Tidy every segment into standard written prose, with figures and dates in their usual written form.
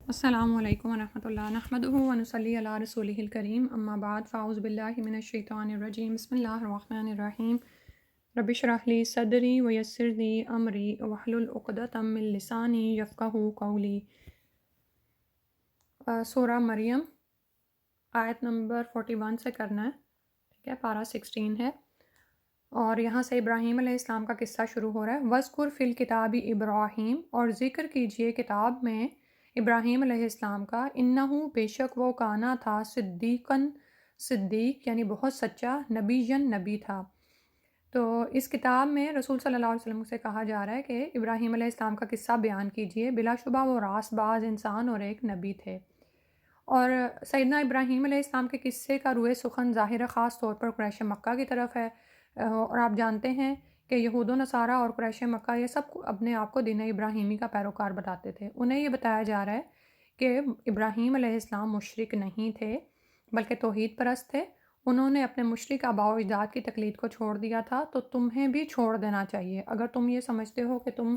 السلام علیکم ورحمۃ اللہ نحمدہ ونصلی علی رسولہ الکریم اما بعد فاعوذ باللہ من الشیطان الرجیم بسم اللہ الرحمن الرحیم رب اشرح لی صدری ویسر لی امری واحلل عقدۃ من لسانی یفقہوا قولی۔ سورہ مریم آیت نمبر 41 سے کرنا ہے، ٹھیک ہے، پارہ 16 ہے، اور یہاں سے ابراہیم علیہ السلام کا قصہ شروع ہو رہا ہے۔ وَاذْکُرْ فِی الْکِتَابِ ابراہیم، اور ذکر کیجئے کتاب میں ابراہیم علیہ السلام کا، انہو بے شک وہ کانا تھا، صدیقاً صدیق یعنی بہت سچا، نبیًا نبی تھا۔ تو اس کتاب میں رسول صلی اللہ علیہ وسلم سے کہا جا رہا ہے کہ ابراہیم علیہ السلام کا قصہ بیان کیجئے، بلا شبہ وہ راست باز انسان اور ایک نبی تھے۔ اور سیدنا ابراہیم علیہ السلام کے قصے کا روئے سخن ظاہر خاص طور پر قریش مکہ کی طرف ہے، اور آپ جانتے ہیں کہ یہود و نصارہ اور قریش مکہ یہ سب اپنے آپ کو دین ابراہیمی کا پیروکار بتاتے تھے۔ انہیں یہ بتایا جا رہا ہے کہ ابراہیم علیہ السلام مشرک نہیں تھے بلکہ توحید پرست تھے۔ انہوں نے اپنے مشرک آباء و اجداد کی تقلید کو چھوڑ دیا تھا، تو تمہیں بھی چھوڑ دینا چاہیے۔ اگر تم یہ سمجھتے ہو کہ تم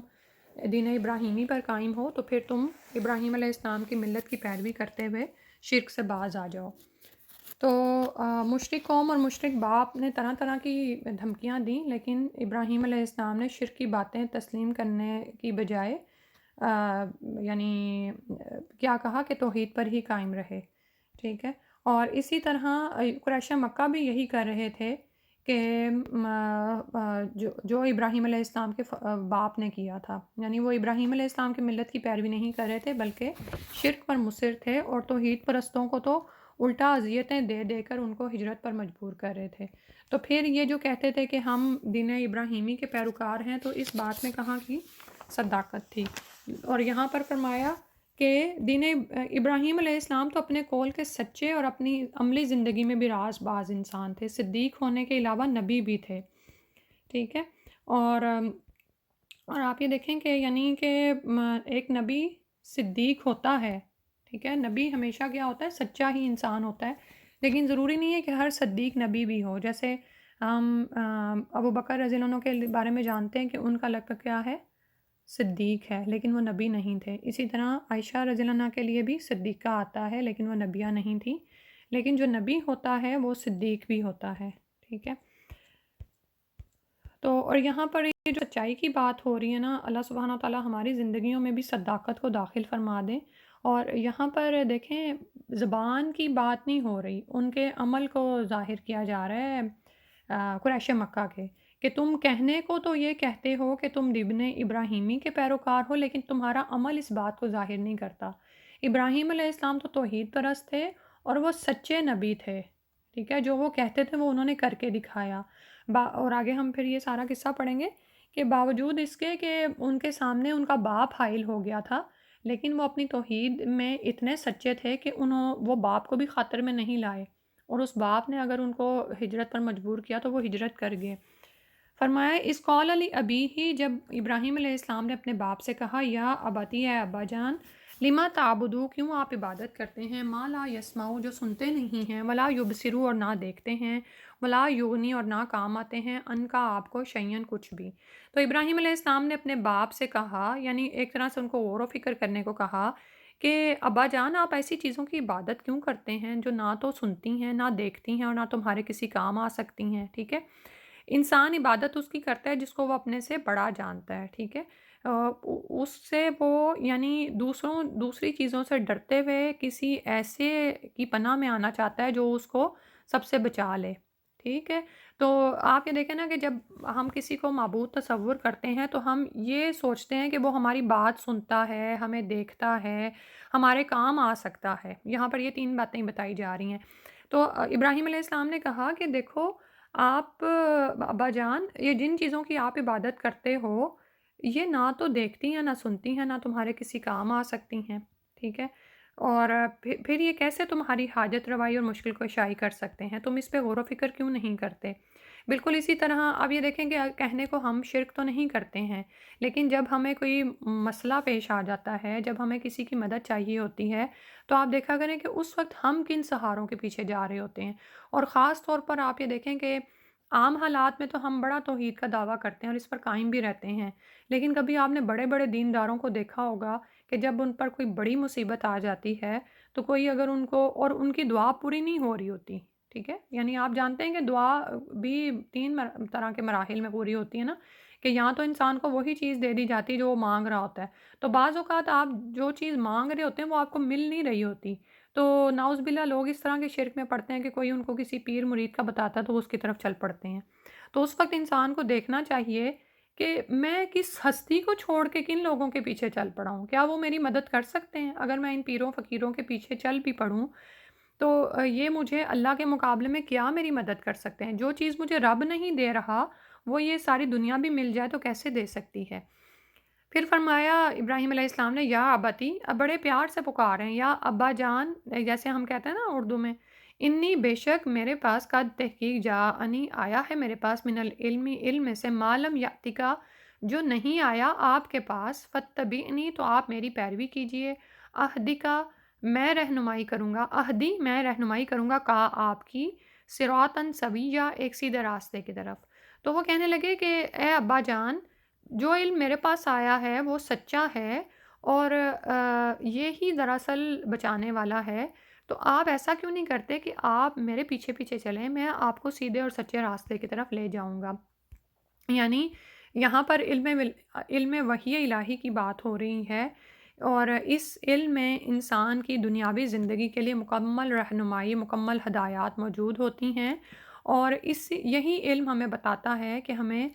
دین ابراہیمی پر قائم ہو تو پھر تم ابراہیم علیہ السلام کی ملت کی پیروی کرتے ہوئے شرک سے باز آ جاؤ۔ تو مشرک قوم اور مشرک باپ نے طرح طرح کی دھمکیاں دیں، لیکن ابراہیم علیہ السلام نے شرک کی باتیں تسلیم کرنے کی بجائے یعنی کیا کہا کہ توحید پر ہی قائم رہے، ٹھیک ہے۔ اور اسی طرح قریش مکہ بھی یہی کر رہے تھے کہ جو ابراہیم علیہ السلام کے باپ نے کیا تھا، یعنی وہ ابراہیم علیہ السلام کی ملت کی پیروی نہیں کر رہے تھے بلکہ شرک پر مصر تھے، اور توحید پرستوں کو تو الٹا اذیتیں دے دے کر ان کو ہجرت پر مجبور کر رہے تھے۔ تو پھر یہ جو کہتے تھے کہ ہم دین ابراہیمی کے پیروکار ہیں، تو اس بات میں کہاں کی صداقت تھی؟ اور یہاں پر فرمایا کہ دین ابراہیم علیہ السلام تو اپنے قول کے سچے اور اپنی عملی زندگی میں بھی راز باز انسان تھے، صدیق ہونے کے علاوہ نبی بھی تھے، ٹھیک ہے۔ اور آپ یہ دیکھیں کہ یعنی کہ ایک نبی صدیق ہوتا ہے، ٹھیک ہے، نبی ہمیشہ کیا ہوتا ہے؟ سچا ہی انسان ہوتا ہے، لیکن ضروری نہیں ہے کہ ہر صدیق نبی بھی ہو۔ جیسے ہم ابو بکر رضی اللہ عنہ کے بارے میں جانتے ہیں کہ ان کا لقب کیا ہے؟ صدیق ہے، لیکن وہ نبی نہیں تھے۔ اسی طرح عائشہ رضی اللہ عنہ کے لیے بھی صدیقہ آتا ہے، لیکن وہ نبیہ نہیں تھی۔ لیکن جو نبی ہوتا ہے وہ صدیق بھی ہوتا ہے، ٹھیک ہے۔ تو اور یہاں پر یہ جو سچائی کی بات ہو رہی ہے نا، اللہ سبحانہ وتعالیٰ ہماری زندگیوں میں بھی صداقت کو داخل فرما دیں۔ اور یہاں پر دیکھیں، زبان کی بات نہیں ہو رہی، ان کے عمل کو ظاہر کیا جا رہا ہے قریش مکہ کے، کہ تم کہنے کو تو یہ کہتے ہو کہ تم دین ابراہیمی کے پیروکار ہو، لیکن تمہارا عمل اس بات کو ظاہر نہیں کرتا۔ ابراہیم علیہ السلام تو توحید پرست تھے اور وہ سچے نبی تھے، ٹھیک ہے، جو وہ کہتے تھے وہ انہوں نے کر کے دکھایا۔ اور آگے ہم پھر یہ سارا قصہ پڑھیں گے کہ باوجود اس کے کہ ان کے سامنے ان کا باپ حائل ہو گیا تھا، لیکن وہ اپنی توحید میں اتنے سچے تھے کہ وہ باپ کو بھی خاطر میں نہیں لائے، اور اس باپ نے اگر ان کو ہجرت پر مجبور کیا تو وہ ہجرت کر گئے۔ فرمایا اس قول علی ابی ہی، جب ابراہیم علیہ السلام نے اپنے باپ سے کہا، یا اباتی، اے ابا جان، لما تعبدو، کیوں آپ عبادت کرتے ہیں، ما لا یسمعو، جو سنتے نہیں ہیں، ولا یبصرو، اور نہ دیکھتے ہیں، ولا یغنی، اور نہ کام آتے ہیں، ان کا آپ کو شیئن، کچھ بھی۔ تو ابراہیم علیہ السلام نے اپنے باپ سے کہا، یعنی ایک طرح سے ان کو غور و فکر کرنے کو کہا کہ ابا جان، آپ ایسی چیزوں کی عبادت کیوں کرتے ہیں جو نہ تو سنتی ہیں، نہ دیکھتی ہیں، اور نہ تمہارے کسی کام آ سکتی ہیں، ٹھیک ہے۔ انسان عبادت اس کی کرتا ہے جس کو وہ اپنے سے بڑا جانتا ہے، ٹھیک ہے۔ اس سے وہ یعنی دوسری چیزوں سے ڈرتے ہوئے کسی ایسے کی پناہ میں آنا چاہتا ہے جو اس کو سب سے بچا لے، ٹھیک ہے۔ تو آپ یہ دیکھیں نا کہ جب ہم کسی کو معبود تصور کرتے ہیں تو ہم یہ سوچتے ہیں کہ وہ ہماری بات سنتا ہے، ہمیں دیکھتا ہے، ہمارے کام آ سکتا ہے۔ یہاں پر یہ 3 باتیں بتائی جا رہی ہیں۔ تو ابراہیم علیہ السلام نے کہا کہ دیکھو آپ ابا جان، یہ جن چیزوں کی آپ عبادت کرتے ہو یہ نہ تو دیکھتی ہیں، نہ سنتی ہیں، نہ تمہارے کسی کام آ سکتی ہیں، ٹھیک ہے۔ اور پھر یہ کیسے تمہاری حاجت روائی اور مشکل کشائی کر سکتے ہیں؟ تم اس پہ غور و فکر کیوں نہیں کرتے؟ بالکل اسی طرح اب یہ دیکھیں کہ کہنے کو ہم شرک تو نہیں کرتے ہیں، لیکن جب ہمیں کوئی مسئلہ پیش آ جاتا ہے، جب ہمیں کسی کی مدد چاہیے ہوتی ہے، تو آپ دیکھا کریں کہ اس وقت ہم کن سہاروں کے پیچھے جا رہے ہوتے ہیں۔ اور خاص طور پر آپ یہ دیکھیں کہ عام حالات میں تو ہم بڑا توحید کا دعویٰ کرتے ہیں اور اس پر قائم بھی رہتے ہیں، لیکن کبھی آپ نے بڑے بڑے دینداروں کو دیکھا ہوگا کہ جب ان پر کوئی بڑی مصیبت آ جاتی ہے تو کوئی اگر ان کو اور ان کی دعا پوری نہیں ہو رہی ہوتی، ٹھیک ہے؟ یعنی آپ جانتے ہیں کہ دعا بھی 3 طرح کے مراحل میں پوری ہوتی ہے نا، کہ یہاں تو انسان کو وہی چیز دے دی جاتی ہے جو وہ مانگ رہا ہوتا ہے، تو بعض اوقات آپ جو چیز مانگ رہے ہوتے ہیں وہ آپ کو مل نہیں رہی ہوتی، تو نعوذ باللہ لوگ اس طرح کے شرک میں پڑتے ہیں کہ کوئی ان کو کسی پیر مرید کا بتاتا ہے تو وہ اس کی طرف چل پڑتے ہیں۔ تو اس وقت انسان کو دیکھنا چاہیے کہ میں کس ہستی کو چھوڑ کے کن لوگوں کے پیچھے چل پڑا ہوں، کیا وہ میری مدد کر سکتے ہیں؟ اگر میں ان پیروں فقیروں کے پیچھے چل بھی پڑوں تو یہ مجھے اللہ کے مقابلے میں کیا میری مدد کر سکتے ہیں؟ جو چیز مجھے رب نہیں دے رہا وہ یہ ساری دنیا بھی مل جائے تو کیسے دے سکتی ہے؟ پھر فرمایا ابراہیم علیہ السلام نے یا ابتی، اب بڑے پیار سے پکار رہے ہیں یا ابا جان، جیسے ہم کہتے ہیں نا اردو میں، انی بے شک میرے پاس قد تحقیق جا انی آیا ہے میرے پاس من العلم علم میں سے معلوم یاتی کا جو نہیں آیا آپ کے پاس، فتبعنی تو آپ میری پیروی کیجئے، اہدی کا میں رہنمائی کروں گا، اہدی میں رہنمائی کروں گا کا آپ کی صراطن سویا ایک سیدھے راستے کی طرف۔ تو وہ کہنے لگے کہ اے ابا جان، جو علم میرے پاس آیا ہے وہ سچا ہے اور یہی دراصل بچانے والا ہے، تو آپ ایسا کیوں نہیں کرتے کہ آپ میرے پیچھے پیچھے چلیں، میں آپ کو سیدھے اور سچے راستے کی طرف لے جاؤں گا۔ یعنی یہاں پر علم وحی الہی کی بات ہو رہی ہے، اور اس علم میں انسان کی دنیاوی زندگی کے لیے مکمل رہنمائی، مکمل ہدایات موجود ہوتی ہیں، اور یہی علم ہمیں بتاتا ہے کہ ہمیں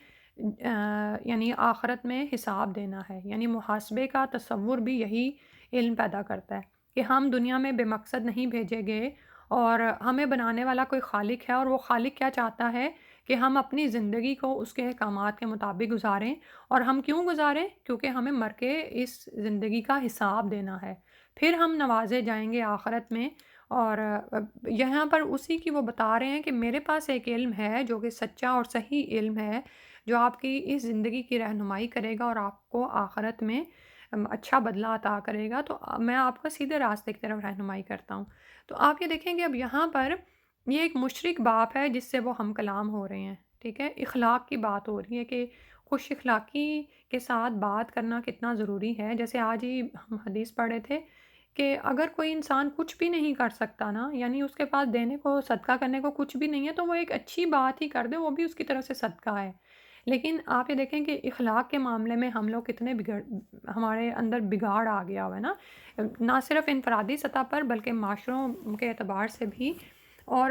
یعنی آخرت میں حساب دینا ہے، یعنی محاسبے کا تصور بھی یہی علم پیدا کرتا ہے کہ ہم دنیا میں بے مقصد نہیں بھیجے گئے، اور ہمیں بنانے والا کوئی خالق ہے، اور وہ خالق کیا چاہتا ہے کہ ہم اپنی زندگی کو اس کے احکامات کے مطابق گزاریں، اور ہم کیوں گزاریں؟ کیونکہ ہمیں مر کے اس زندگی کا حساب دینا ہے، پھر ہم نوازے جائیں گے آخرت میں۔ اور یہاں پر اسی کی وہ بتا رہے ہیں کہ میرے پاس ایک علم ہے جو کہ سچا اور صحیح علم ہے، جو آپ کی اس زندگی کی رہنمائی کرے گا اور آپ کو آخرت میں اچھا بدلہ عطا کرے گا، تو میں آپ کو سیدھے راستے کی طرف رہنمائی کرتا ہوں۔ تو آپ یہ دیکھیں گے اب یہاں پر یہ ایک مشرک باپ ہے جس سے وہ ہم کلام ہو رہے ہیں، ٹھیک ہے؟ اخلاق کی بات ہو رہی ہے کہ خوش اخلاقی کے ساتھ بات کرنا کتنا ضروری ہے۔ جیسے آج ہی ہم حدیث پڑھے تھے کہ اگر کوئی انسان کچھ بھی نہیں کر سکتا نا، یعنی اس کے پاس دینے کو، صدقہ کرنے کو کچھ بھی نہیں ہے، تو وہ ایک اچھی بات ہی کر دے، وہ بھی اس کی طرف سے صدقہ ہے۔ لیکن آپ یہ دیکھیں کہ اخلاق کے معاملے میں ہم لوگ کتنے ہمارے اندر بگاڑ آ گیا ہوا ہے نا، نہ صرف انفرادی سطح پر بلکہ معاشروں کے اعتبار سے بھی، اور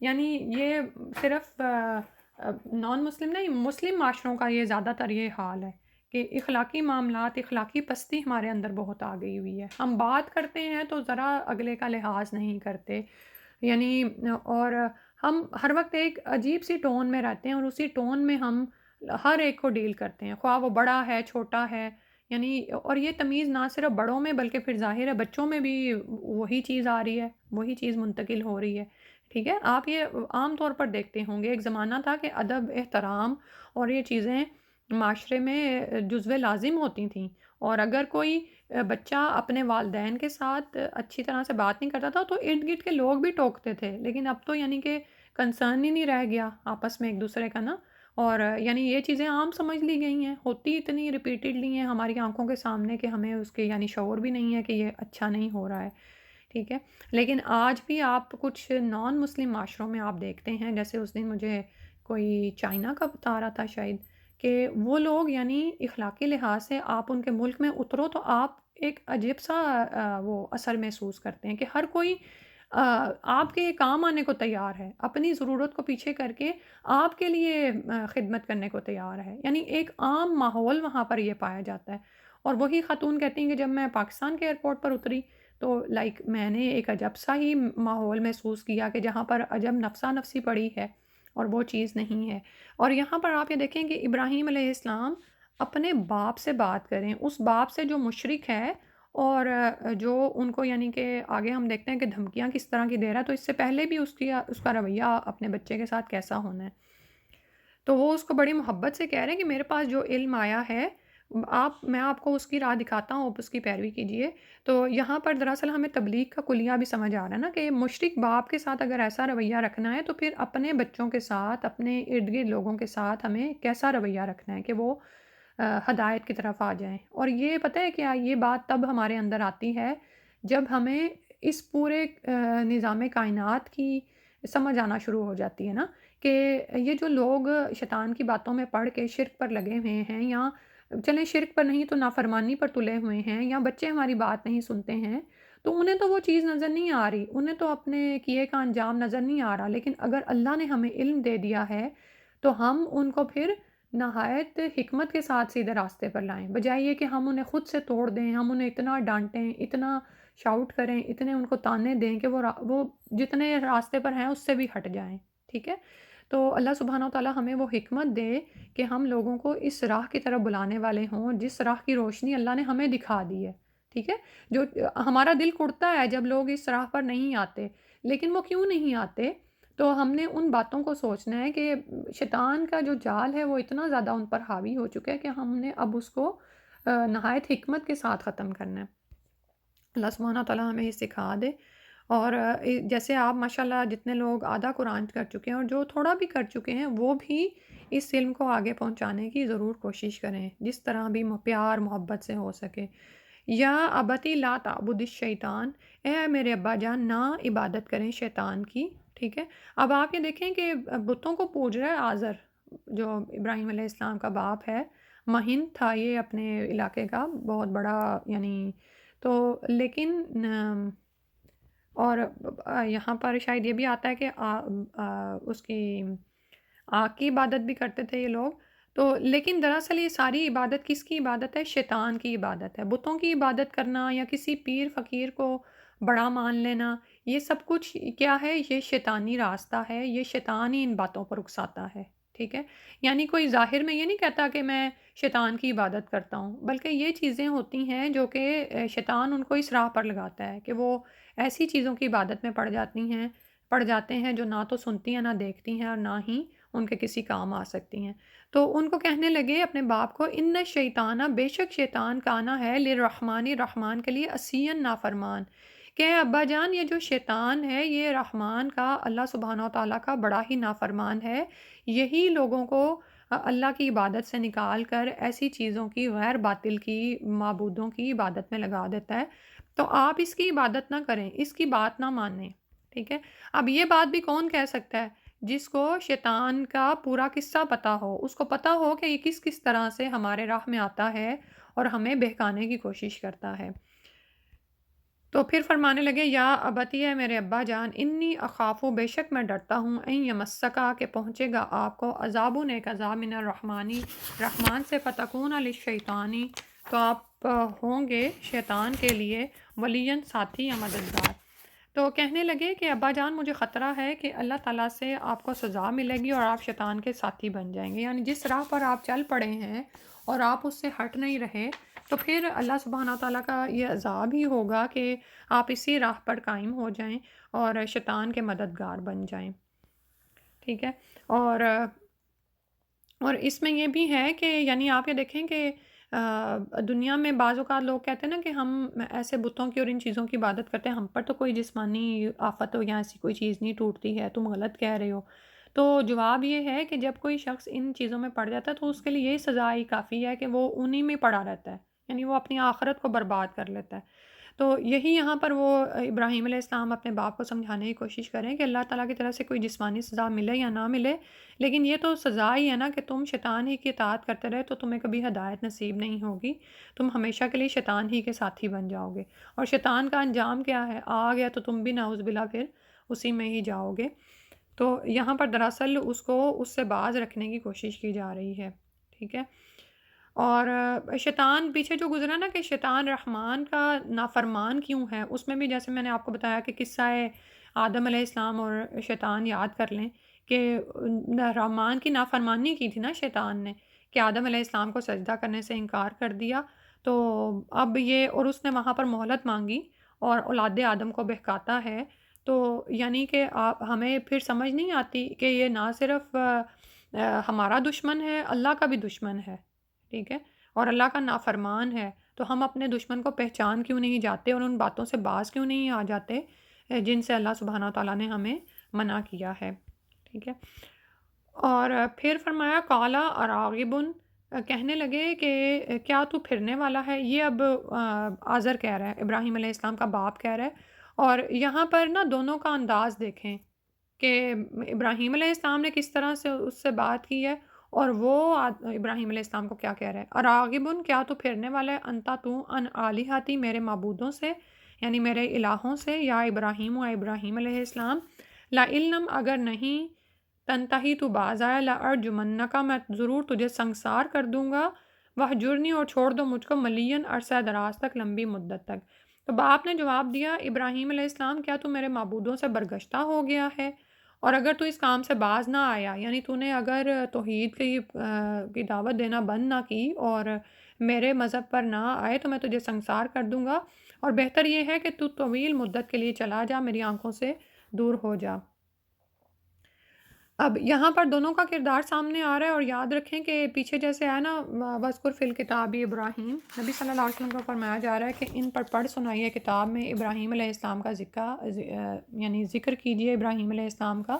یعنی یہ صرف نان مسلم نہیں، مسلم معاشروں کا یہ زیادہ تر یہ حال ہے کہ اخلاقی معاملات، اخلاقی پستی ہمارے اندر بہت آ گئی ہوئی ہے، ہم بات کرتے ہیں تو ذرا اگلے کا لحاظ نہیں کرتے، یعنی اور ہم ہر وقت ایک عجیب سی ٹون میں رہتے ہیں، اور اسی ٹون میں ہم ہر ایک کو ڈیل کرتے ہیں، خواہ وہ بڑا ہے چھوٹا ہے، یعنی اور یہ تمیز نہ صرف بڑوں میں بلکہ پھر ظاہر ہے بچوں میں بھی وہی چیز آ رہی ہے، وہی چیز منتقل ہو رہی ہے، ٹھیک ہے؟ آپ یہ عام طور پر دیکھتے ہوں گے، ایک زمانہ تھا کہ ادب، احترام اور یہ چیزیں معاشرے میں جزو لازم ہوتی تھیں، اور اگر کوئی بچہ اپنے والدین کے ساتھ اچھی طرح سے بات نہیں کرتا تھا تو ارد گرد کے لوگ بھی ٹوکتے تھے، لیکن اب تو یعنی کہ کنسرن ہی نہیں رہ گیا آپس میں ایک دوسرے کا نا، اور یعنی یہ چیزیں عام سمجھ لی گئی ہیں، ہوتی اتنی ریپیٹڈلی ہیں ہماری آنکھوں کے سامنے کہ ہمیں اس کے یعنی شعور بھی نہیں ہے کہ یہ اچھا نہیں ہو رہا ہے، ٹھیک ہے؟ لیکن آج بھی آپ کچھ نان مسلم معاشروں میں آپ دیکھتے ہیں، جیسے اس دن مجھے کوئی چائنا کا بتا رہا تھا شاید، کہ وہ لوگ یعنی اخلاقی لحاظ سے آپ ان کے ملک میں اترو تو آپ ایک عجیب سا وہ اثر محسوس کرتے ہیں کہ ہر کوئی آپ کے کام آنے کو تیار ہے، اپنی ضرورت کو پیچھے کر کے آپ کے لیے خدمت کرنے کو تیار ہے، یعنی ایک عام ماحول وہاں پر یہ پایا جاتا ہے۔ اور وہی خاتون کہتی ہیں کہ جب میں پاکستان کے ایئرپورٹ پر اتری تو میں نے ایک عجب سا ہی ماحول محسوس کیا کہ جہاں پر عجب نفسا نفسی پڑی ہے اور وہ چیز نہیں ہے۔ اور یہاں پر آپ یہ دیکھیں کہ ابراہیم علیہ السلام اپنے باپ سے بات کریں، اس باپ سے جو مشرک ہے، اور جو ان کو یعنی کہ آگے ہم دیکھتے ہیں کہ دھمکیاں کس طرح کی دے رہا ہے، تو اس سے پہلے بھی اس کا رویہ اپنے بچے کے ساتھ کیسا ہونا ہے، تو وہ اس کو بڑی محبت سے کہہ رہے ہیں کہ میرے پاس جو علم آیا ہے میں آپ کو اس کی راہ دکھاتا ہوں، آپ اس کی پیروی کیجئے۔ تو یہاں پر دراصل ہمیں تبلیغ کا کلیہ بھی سمجھ آ رہا ہے نا کہ مشرک باپ کے ساتھ اگر ایسا رویہ رکھنا ہے تو پھر اپنے بچوں کے ساتھ، اپنے ارد گرد لوگوں کے ساتھ ہمیں کیسا رویہ رکھنا ہے کہ وہ ہدایت کی طرف آ جائیں۔ اور یہ پتہ ہے کیا، یہ بات تب ہمارے اندر آتی ہے جب ہمیں اس پورے نظام کائنات کی سمجھ آنا شروع ہو جاتی ہے نا، کہ یہ جو لوگ شیطان کی باتوں میں پڑھ کے شرک پر لگے ہوئے ہیں، یا چلیں شرک پر نہیں تو نافرمانی پر تلے ہوئے ہیں، یا بچے ہماری بات نہیں سنتے ہیں، تو انہیں تو وہ چیز نظر نہیں آ رہی، انہیں تو اپنے کیے کا انجام نظر نہیں آ رہا، لیکن اگر اللہ نے ہمیں علم دے دیا ہے تو ہم ان کو پھر نہایت حکمت کے ساتھ سیدھے راستے پر لائیں، بجائے یہ کہ ہم انہیں خود سے توڑ دیں، ہم انہیں اتنا ڈانٹیں، اتنا شاؤٹ کریں، اتنے ان کو تانے دیں کہ وہ جتنے راستے پر ہیں اس سے بھی ہٹ جائیں، ٹھیک ہے؟ تو اللہ سبحانہ و تعالیٰ ہمیں وہ حکمت دے کہ ہم لوگوں کو اس راہ کی طرف بلانے والے ہوں جس راہ کی روشنی اللہ نے ہمیں دکھا دی ہے، ٹھیک ہے؟ جو ہمارا دل کڑتا ہے جب لوگ اس راہ پر نہیں آتے، لیکن وہ کیوں نہیں آتے؟ تو ہم نے ان باتوں کو سوچنا ہے کہ شیطان کا جو جال ہے وہ اتنا زیادہ ان پر حاوی ہو چکا ہے کہ ہم نے اب اس کو نہایت حکمت کے ساتھ ختم کرنا ہے۔ اللہ سبحانہ تعالیٰ ہمیں یہ سکھا دے۔ اور جیسے آپ ماشاءاللہ جتنے لوگ آدھا قرآن کر چکے ہیں اور جو تھوڑا بھی کر چکے ہیں، وہ بھی اس علم کو آگے پہنچانے کی ضرور کوشش کریں، جس طرح بھی پیار محبت سے ہو سکے۔ یا ابتی لا تعبد الشیطان، اے میرے ابا جان نہ عبادت کریں شیطان کی، ٹھیک ہے؟ اب آپ یہ دیکھیں کہ بتوں کو پوج رہا ہے آزر، جو ابراہیم علیہ السلام کا باپ ہے، مہند تھا یہ اپنے علاقے کا بہت بڑا، یعنی تو لیکن اور یہاں پر شاید یہ بھی آتا ہے کہ اس کی آگ کی عبادت بھی کرتے تھے یہ لوگ، تو لیکن دراصل یہ ساری عبادت کس کی عبادت ہے؟ شیطان کی عبادت ہے۔ بتوں کی عبادت کرنا یا کسی پیر فقیر کو بڑا مان لینا، یہ سب کچھ کیا ہے؟ یہ شیطانی راستہ ہے، یہ شیطان ہی ان باتوں پر اکساتا ہے، ٹھیک ہے؟ یعنی کوئی ظاہر میں یہ نہیں کہتا کہ میں شیطان کی عبادت کرتا ہوں، بلکہ یہ چیزیں ہوتی ہیں جو کہ شیطان ان کو اس راہ پر لگاتا ہے کہ وہ ایسی چیزوں کی عبادت میں پڑ جاتے ہیں جو نہ تو سنتی ہیں، نہ دیکھتی ہیں، اور نہ ہی ان کے کسی کام آ سکتی ہیں۔ تو ان کو کہنے لگے اپنے باپ کو، ان شیطانہ، بے شک شیطان کانا ہے للرحمانی، رحمان کے لیے عصین نافرمان، کہ ابا جان یہ جو شیطان ہے یہ رحمان کا، اللہ سبحانہ و تعالیٰ کا بڑا ہی نافرمان ہے، یہی لوگوں کو اللہ کی عبادت سے نکال کر ایسی چیزوں کی، غیر باطل کی، معبودوں کی عبادت میں لگا دیتا ہے، تو آپ اس کی عبادت نہ کریں، اس کی بات نہ مانیں، ٹھیک ہے؟ اب یہ بات بھی کون کہہ سکتا ہے؟ جس کو شیطان کا پورا قصہ پتہ ہو، اس کو پتہ ہو کہ یہ کس کس طرح سے ہمارے راہ میں آتا ہے اور ہمیں بہکانے کی کوشش کرتا ہے۔ تو پھر فرمانے لگے، یا ابتی، ہے میرے ابا جان، انی اخافو، بے شک میں ڈرتا ہوں، این یمسکا، کہ پہنچے گا آپ کو، عذابن، ایک عذاب، من الرحمانی، رحمان سے، فتکون للشیطانی، تو آپ ہوں گے شیطان کے لیے، ولین، ساتھی یا مددگار۔ تو کہنے لگے کہ ابا جان مجھے خطرہ ہے کہ اللہ تعالیٰ سے آپ کو سزا ملے گی اور آپ شیطان کے ساتھی بن جائیں گے، یعنی جس راہ پر آپ چل پڑے ہیں اور آپ اس سے ہٹ نہیں رہے، تو پھر اللہ سبحانہ تعالیٰ کا یہ عذاب ہی ہوگا کہ آپ اسی راہ پر قائم ہو جائیں اور شیطان کے مددگار بن جائیں، ٹھیک ہے؟ اور اس میں یہ بھی ہے کہ یعنی آپ یہ دیکھیں کہ دنیا میں بعض اوقات لوگ کہتے ہیں نا کہ ہم ایسے بتوں کی اور ان چیزوں کی عبادت کرتے ہیں، ہم پر تو کوئی جسمانی آفت ہو یا ایسی کوئی چیز نہیں ٹوٹتی ہے، تم غلط کہہ رہے ہو۔ تو جواب یہ ہے کہ جب کوئی شخص ان چیزوں میں پڑ جاتا ہے تو اس کے لیے یہی سزا ہی کافی ہے کہ وہ انہی میں پڑا رہتا ہے، یعنی وہ اپنی آخرت کو برباد کر لیتا ہے۔ تو یہی یہاں پر وہ ابراہیم علیہ السلام اپنے باپ کو سمجھانے کی کوشش کریں کہ اللہ تعالیٰ کی طرف سے کوئی جسمانی سزا ملے یا نہ ملے، لیکن یہ تو سزا ہی ہے نا کہ تم شیطان ہی کی اطاعت کرتے رہے تو تمہیں کبھی ہدایت نصیب نہیں ہوگی، تم ہمیشہ کے لیے شیطان ہی کے ساتھی بن جاؤ گے، اور شیطان کا انجام کیا ہے؟ آ گیا تو تم بھی نعوذ باللہ پھر اسی میں ہی جاؤ گے۔ تو یہاں پر دراصل اس کو اس سے باز رکھنے کی کوشش کی جا رہی ہے، ٹھیک ہے؟ اور شیطان پیچھے جو گزرا نا کہ شیطان رحمان کا نافرمان کیوں ہے، اس میں بھی جیسے میں نے آپ کو بتایا کہ قصہ آدم علیہ السلام اور شیطان یاد کر لیں کہ رحمان کی نافرمانی کی تھی نا شیطان نے، کہ آدم علیہ السلام کو سجدہ کرنے سے انکار کر دیا، تو اب یہ، اور اس نے وہاں پر مہلت مانگی اور اولاد آدم کو بہکاتا ہے، تو یعنی کہ آپ ہمیں پھر سمجھ نہیں آتی کہ یہ نہ صرف ہمارا دشمن ہے، اللہ کا بھی دشمن ہے، ٹھیک ہے؟ اور اللہ کا نافرمان ہے، تو ہم اپنے دشمن کو پہچان کیوں نہیں جاتے اور ان باتوں سے باز کیوں نہیں آ جاتے جن سے اللہ سبحانہ تعالیٰ نے ہمیں منع کیا ہے، ٹھیک ہے؟ اور پھر فرمایا، قالا اراغبن، کہنے لگے کہ کیا تو پھرنے والا ہے؟ یہ اب آزر کہہ رہا ہے، ابراہیم علیہ السلام کا باپ کہہ رہا ہے۔ اور یہاں پر نا دونوں کا انداز دیکھیں کہ ابراہیم علیہ السلام نے کس طرح سے اس سے بات کی ہے، اور وہ ابراہیم علیہ السلام کو کیا کہہ رہا ہے، اراغبن کیا تو پھرنے والا ہے، انتا تو ان آلہتی میرے معبودوں سے، یعنی میرے الہوں سے، یا ابراہیم و ابراہیم علیہ السلام، لا علم اگر نہیں تنتہی تو باز آیا، لا ارجمنکا میں ضرور تجھے سنگسار کر دوں گا، وہجرنی اور چھوڑ دو مجھ کو، ملین عرصہ دراز تک، لمبی مدت تک۔ تو باپ نے جواب دیا، ابراہیم علیہ السلام کیا تو میرے معبودوں سے برگشتہ ہو گیا ہے؟ اور اگر تو اس کام سے باز نہ آیا، یعنی تو نے اگر توحید کی دعوت دینا بند نہ کی اور میرے مذہب پر نہ آئے، تو میں تجھے سنگسار کر دوں گا، اور بہتر یہ ہے کہ تو طویل مدت کے لیے چلا جا، میری آنکھوں سے دور ہو جا۔ اب یہاں پر دونوں کا کردار سامنے آ رہا ہے، اور یاد رکھیں کہ پیچھے جیسے ہے نا، وَاذْكُرْ فِي الْكِتَابِ ابراہیم، نبی صلی اللہ علیہ وسلم کو فرمایا جا رہا ہے کہ ان پر پڑھ سنائیے کتاب میں ابراہیم علیہ السلام کا یعنی ذکر کیجئے ابراہیم علیہ السلام کا۔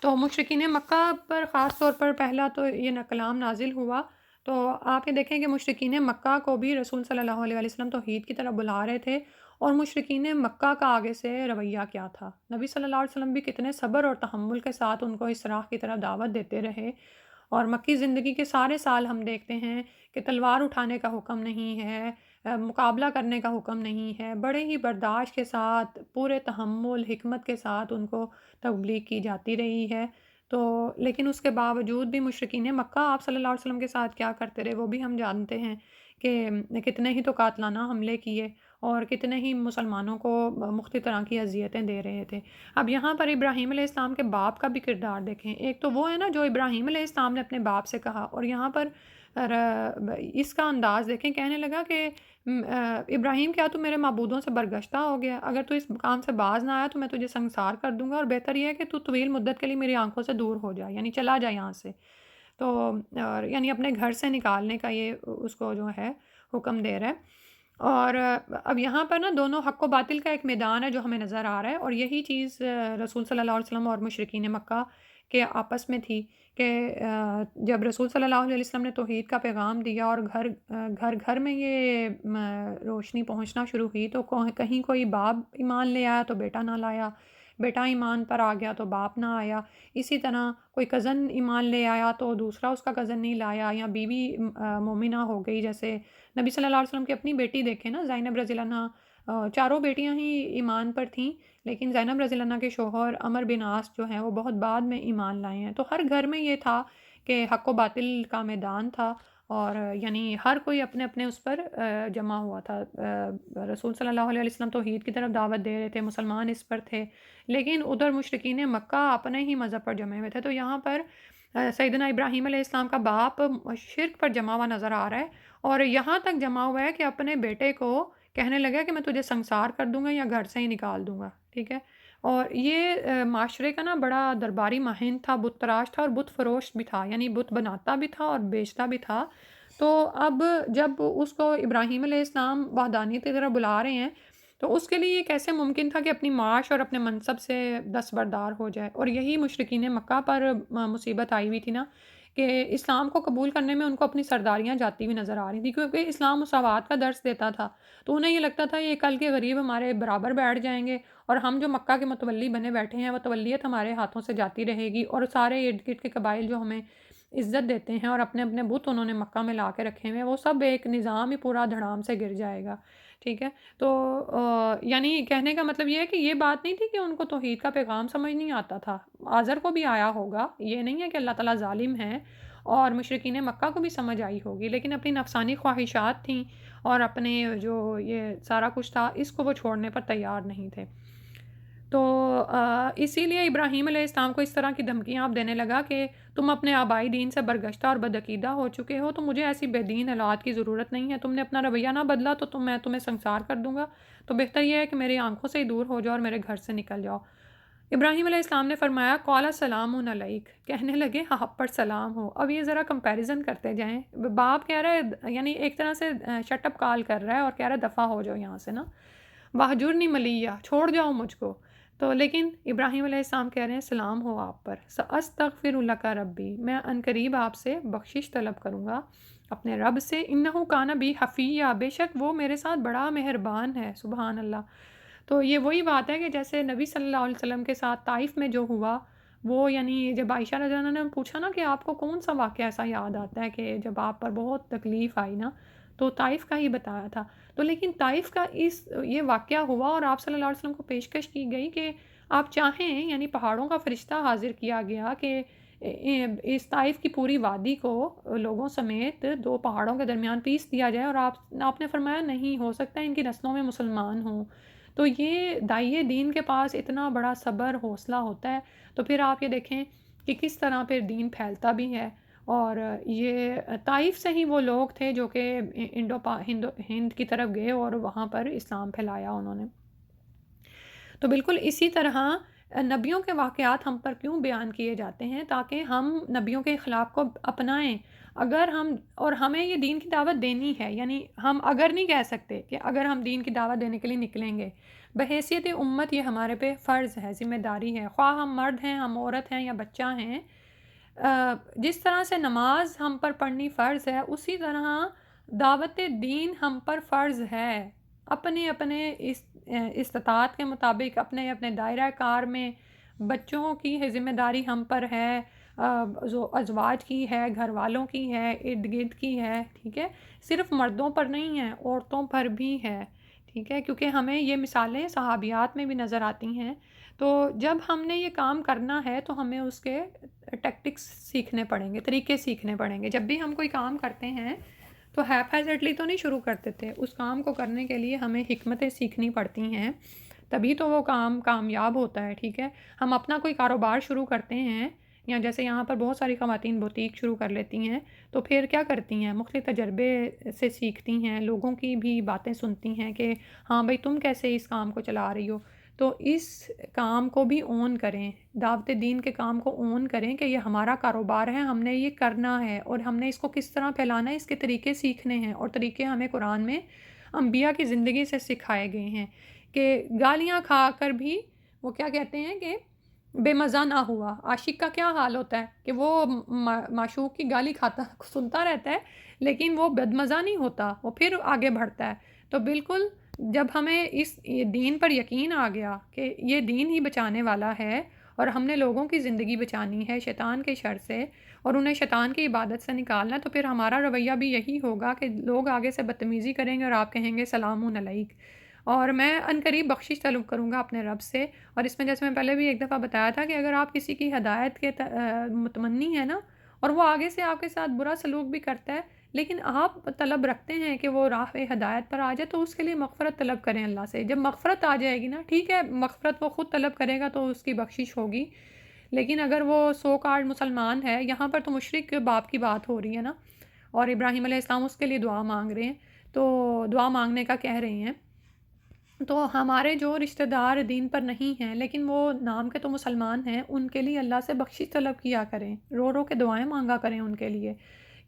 تو مشرکین مکہ پر خاص طور پر پہلا تو یہ کلام نازل ہوا، تو آپ یہ دیکھیں کہ مشرکین مکہ کو بھی رسول صلی اللہ علیہ وسلم توحید کی طرف بلا رہے تھے، اور مشرکین مکہ کا آگے سے رویہ کیا تھا۔ نبی صلی اللہ علیہ وسلم بھی کتنے صبر اور تحمل کے ساتھ ان کو اس راہ کی طرف دعوت دیتے رہے، اور مکی زندگی کے سارے سال ہم دیکھتے ہیں کہ تلوار اٹھانے کا حکم نہیں ہے، مقابلہ کرنے کا حکم نہیں ہے، بڑے ہی برداشت کے ساتھ، پورے تحمل حکمت کے ساتھ ان کو تبلیغ کی جاتی رہی ہے۔ تو لیکن اس کے باوجود بھی مشرکین مکہ آپ صلی اللہ علیہ وسلم کے ساتھ کیا کرتے رہے وہ بھی ہم جانتے ہیں، کہ کتنے ہی تو قاتلانہ حملے کیے، اور کتنے ہی مسلمانوں کو مختلف طرح کی اذیتیں دے رہے تھے۔ اب یہاں پر ابراہیم علیہ السلام کے باپ کا بھی کردار دیکھیں، ایک تو وہ ہے نا جو ابراہیم علیہ السلام نے اپنے باپ سے کہا، اور یہاں پر اس کا انداز دیکھیں، کہنے لگا کہ ابراہیم کیا تو میرے معبودوں سے برگشتہ ہو گیا؟ اگر تو اس کام سے باز نہ آیا تو میں تجھے سنگسار کر دوں گا، اور بہتر یہ ہے کہ تو طویل مدت کے لیے میری آنکھوں سے دور ہو جائے، یعنی چلا جائے یہاں سے۔ تو اور یعنی اپنے گھر سے نکالنے کا یہ اس کو جو ہے حکم دے رہا ہے۔ اور اب یہاں پر نا دونوں حق و باطل کا ایک میدان ہے جو ہمیں نظر آ رہا ہے، اور یہی چیز رسول صلی اللہ علیہ وسلم اور مشرکین مکہ کے آپس میں تھی، کہ جب رسول صلی اللہ علیہ وسلم نے توحید کا پیغام دیا اور گھر گھر گھر میں یہ روشنی پہنچنا شروع ہوئی، تو کہیں کوئی باپ ایمان لے آیا تو بیٹا نہ لایا، بیٹا ایمان پر آ گیا تو باپ نہ آیا، اسی طرح کوئی کزن ایمان لے آیا تو دوسرا اس کا کزن نہیں لایا، یا بیوی مومنہ ہو گئی، جیسے نبی صلی اللہ علیہ وسلم کی اپنی بیٹی دیکھیں نا، زینب رضی اللہ عنہ، چاروں بیٹیاں ہی ایمان پر تھیں، لیکن زینب رضی اللہ عنہ کے شوہر عمر بن عاص جو ہیں وہ بہت بعد میں ایمان لائے ہیں۔ تو ہر گھر میں یہ تھا کہ حق و باطل کا میدان تھا، اور یعنی ہر کوئی اپنے اپنے اس پر جمع ہوا تھا۔ رسول صلی اللہ علیہ وسلم توحید کی طرف دعوت دے رہے تھے، مسلمان اس پر تھے، لیکن ادھر مشرکین مکہ اپنے ہی مذہب پر جمے ہوئے تھے۔ تو یہاں پر سیدنا ابراہیم علیہ السلام کا باپ شرک پر جمع ہوا نظر آ رہا ہے، اور یہاں تک جمع ہوا ہے کہ اپنے بیٹے کو کہنے لگا کہ میں تجھے سنگسار کر دوں گا یا گھر سے ہی نکال دوں گا، ٹھیک ہے۔ اور یہ معاشرے کا نا بڑا درباری ماہن تھا، بت تراش تھا، اور بت فروش بھی تھا، یعنی بت بناتا بھی تھا اور بیچتا بھی تھا۔ تو اب جب اس کو ابراہیم علیہ السلام وحدانیت کی طرف بلا رہے ہیں، تو اس کے لیے یہ کیسے ممکن تھا کہ اپنی معاش اور اپنے منصب سے دستبردار ہو جائے؟ اور یہی مشرکین مکہ پر مصیبت آئی ہوئی تھی نا، کہ اسلام کو قبول کرنے میں ان کو اپنی سرداریاں جاتی ہوئی نظر آ رہی تھی، کیونکہ اسلام مساوات کا درس دیتا تھا، تو انہیں یہ لگتا تھا یہ کل کے غریب ہمارے برابر بیٹھ جائیں گے، اور ہم جو مکہ کے متولی بنے بیٹھے ہیں وہ تولیت ہمارے ہاتھوں سے جاتی رہے گی، اور سارے ارد گرد کے قبائل جو ہمیں عزت دیتے ہیں اور اپنے اپنے بت انہوں نے مکہ میں لا کے رکھے ہوئے ہیں، وہ سب ایک نظام ہی پورا دھڑام سے گر جائے گا، ٹھیک ہے۔ تو یعنی کہنے کا مطلب یہ ہے کہ یہ بات نہیں تھی کہ ان کو توحید کا پیغام سمجھ نہیں آتا تھا، آزر کو بھی آیا ہوگا، یہ نہیں ہے کہ اللہ تعالیٰ ظالم ہے، اور مشرکین مکہ کو بھی سمجھ آئی ہوگی، لیکن اپنی نفسانی خواہشات تھیں اور اپنے جو یہ سارا کچھ تھا اس کو وہ چھوڑنے پر تیار نہیں تھے۔ تو اسی لیے ابراہیم علیہ السلام کو اس طرح کی دھمکیاں آپ دینے لگا کہ تم اپنے آبائی دین سے برگشتہ اور بدعقیدہ ہو چکے ہو، تو مجھے ایسی بے دین اولاد کی ضرورت نہیں ہے، تم نے اپنا رویہ نہ بدلا تو میں تمہیں سنگسار کر دوں گا، تو بہتر یہ ہے کہ میری آنکھوں سے ہی دور ہو جاؤ اور میرے گھر سے نکل جاؤ۔ ابراہیم علیہ السلام نے فرمایا قال سلام علیک، کہنے لگے آپ پر سلام ہو۔ اب یہ ذرا کمپیریزن کرتے جائیں، باپ کہہ رہا ہے، یعنی ایک طرح سے شٹ اپ کال کر رہا ہے اور کہہ رہا ہے دفع ہو جاؤ یہاں سے نا، واہجرنی ملیہ، چھوڑ جاؤ مجھ کو، تو لیکن ابراہیم علیہ السلام کہہ رہے ہیں سلام ہو آپ پر، سأستغفر لک ربی، میں عنقریب آپ سے بخشش طلب کروں گا اپنے رب سے، انہ کان بی حفیہ، بے شک وہ میرے ساتھ بڑا مہربان ہے، سبحان اللہ۔ تو یہ وہی بات ہے کہ جیسے نبی صلی اللہ علیہ وسلم کے ساتھ طائف میں جو ہوا، وہ یعنی جب عائشہ رضی اللہ عنہا نے پوچھا نا کہ آپ کو کون سا واقعہ ایسا یاد آتا ہے کہ جب آپ پر بہت تکلیف آئی نا، تو طائف کا ہی بتایا تھا۔ تو لیکن طائف کا یہ واقعہ ہوا اور آپ صلی اللہ علیہ وسلم کو پیشکش کی گئی کہ آپ چاہیں، یعنی پہاڑوں کا فرشتہ حاضر کیا گیا کہ اس طائف کی پوری وادی کو لوگوں سمیت دو پہاڑوں کے درمیان پیس دیا جائے، اور آپ نے فرمایا نہیں ہو سکتا ان کی نسلوں میں مسلمان ہوں۔ تو یہ داعیے دین کے پاس اتنا بڑا صبر حوصلہ ہوتا ہے، تو پھر آپ یہ دیکھیں کہ کس طرح پھر دین پھیلتا بھی ہے۔ اور یہ طائف سے ہی وہ لوگ تھے جو کہ ہند کی طرف گئے اور وہاں پر اسلام پھیلایا انہوں نے۔ تو بالکل اسی طرح نبیوں کے واقعات ہم پر کیوں بیان کیے جاتے ہیں؟ تاکہ ہم نبیوں کے اخلاق کو اپنائیں۔ اگر ہم، اور ہمیں یہ دین کی دعوت دینی ہے، یعنی ہم اگر نہیں کہہ سکتے کہ اگر ہم دین کی دعوت دینے کے لیے نکلیں گے، بحیثیت امت یہ ہمارے پہ فرض ہے، ذمہ داری ہے، خواہ ہم مرد ہیں، ہم عورت ہیں یا بچہ ہیں۔ جس طرح سے نماز ہم پر پڑھنی فرض ہے، اسی طرح دعوت دین ہم پر فرض ہے، اپنے اپنے استطاعت کے مطابق، اپنے اپنے دائرہ کار میں۔ بچوں کی ذمہ داری ہم پر ہے، ازواج کی ہے، گھر والوں کی ہے، ارد گرد کی ہے، ٹھیک ہے، صرف مردوں پر نہیں ہے، عورتوں پر بھی ہے، ٹھیک ہے، کیونکہ ہمیں یہ مثالیں صحابیات میں بھی نظر آتی ہیں۔ تو جب ہم نے یہ کام کرنا ہے تو ہمیں اس کے ٹیکٹکس سیکھنے پڑیں گے، طریقے سیکھنے پڑیں گے۔ جب بھی ہم کوئی کام کرتے ہیں تو ہیپیزٹلی تو نہیں شروع کرتے تھے، اس کام کو کرنے کے لیے ہمیں حکمتیں سیکھنی پڑتی ہیں، تبھی تو وہ کام کامیاب ہوتا ہے، ٹھیک ہے۔ ہم اپنا کوئی کاروبار شروع کرتے ہیں، یا جیسے یہاں پر بہت ساری خواتین بوتیک شروع کر لیتی ہیں، تو پھر کیا کرتی ہیں؟ مختلف تجربے سے سیکھتی ہیں، لوگوں کی بھی باتیں سنتی ہیں کہ ہاں بھائی تم کیسے اس کام کو چلا رہی ہو، تو اس کام کو بھی اون کریں، دعوت دین کے کام کو اون کریں کہ یہ ہمارا کاروبار ہے، ہم نے یہ کرنا ہے، اور ہم نے اس کو کس طرح پھیلانا ہے، اس کے طریقے سیکھنے ہیں، اور طریقے ہمیں قرآن میں انبیاء کی زندگی سے سکھائے گئے ہیں کہ گالیاں کھا کر بھی وہ کیا کہتے ہیں کہ بے مزہ نہ ہوا۔ عاشق کا کیا حال ہوتا ہے کہ وہ معشوق کی گالی کھاتا سنتا رہتا ہے، لیکن وہ بد مزہ نہیں ہوتا، وہ پھر آگے بڑھتا ہے۔ تو بالکل جب ہمیں اس دین پر یقین آ گیا کہ یہ دین ہی بچانے والا ہے، اور ہم نے لوگوں کی زندگی بچانی ہے شیطان کے شر سے، اور انہیں شیطان کی عبادت سے نکالنا ہے، تو پھر ہمارا رویہ بھی یہی ہوگا کہ لوگ آگے سے بدتمیزی کریں گے اور آپ کہیں گے سلام علیک۔ اور میں عنقریب بخشش طلب کروں گا اپنے رب سے۔ اور اس میں جیسے میں پہلے بھی ایک دفعہ بتایا تھا کہ اگر آپ کسی کی ہدایت کے متمنی ہیں نا، اور وہ آگے سے آپ کے ساتھ برا سلوک بھی کرتا ہے، لیکن آپ طلب رکھتے ہیں کہ وہ راہ ہدایت پر آ جائے، تو اس کے لیے مغفرت طلب کریں اللہ سے۔ جب مغفرت آ جائے گی نا، ٹھیک ہے، مغفرت وہ خود طلب کرے گا تو اس کی بخشش ہوگی، لیکن اگر وہ سو کارڈ مسلمان ہے، یہاں پر تو مشرک باپ کی بات ہو رہی ہے نا، اور ابراہیم علیہ السلام اس کے لیے دعا مانگ رہے ہیں، تو دعا مانگنے کا کہہ رہے ہیں، تو ہمارے جو رشتہ دار دین پر نہیں ہیں لیکن وہ نام کے تو مسلمان ہیں، ان کے لیے اللہ سے بخشش طلب کیا کریں، رو رو کے دعائیں مانگا کریں ان کے لیے،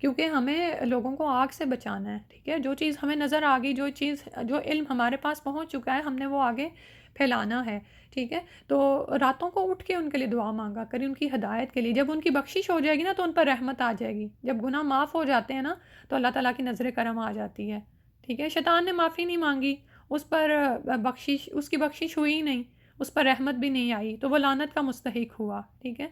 کیونکہ ہمیں لوگوں کو آگ سے بچانا ہے، ٹھیک ہے۔ جو چیز ہمیں نظر آ گئی، جو علم ہمارے پاس پہنچ چکا ہے، ہم نے وہ آگے پھیلانا ہے، ٹھیک ہے۔ تو راتوں کو اٹھ کے ان کے لیے دعا مانگا کریں، ان کی ہدایت کے لیے۔ جب ان کی بخشش ہو جائے گی نا تو ان پر رحمت آ جائے گی، جب گناہ معاف ہو جاتے ہیں نا تو اللہ تعالیٰ کی نظر کرم آ جاتی ہے، ٹھیک ہے۔ شیطان نے معافی نہیں مانگی، اس پر اس کی بخشش ہوئی ہی نہیں، اس پر رحمت بھی نہیں آئی، تو وہ لعنت کا مستحق ہوا، ٹھیک ہے۔